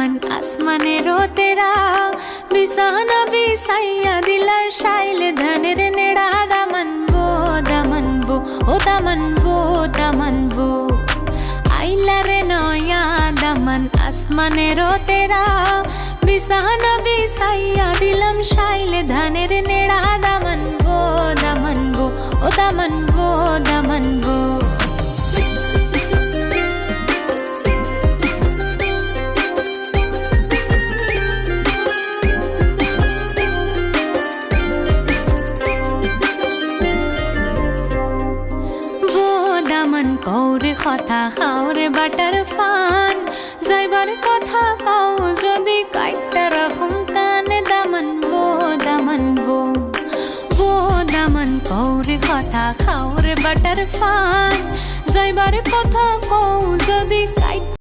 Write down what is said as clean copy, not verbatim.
দামান আসমানেরও তেরা বিছানা বিছাইয়া দিলার শাইলে ধানের নেড়া দামানবো ও দামানবো আইলা রে নয়া দামান আসমানেরও তেরা বিছানা বিছাইয়া দিলাম শাইলে ধানের নেড়া দামানবো ও দামানবো দামান কৌরে কথা খাওরে বাটার ফান যাইবার কথা কও যদি কাইটা রাখুম কানে দামানবো দামান কৌরে কথা খাওরে বাটার ফান যাইবার কথা কও যদি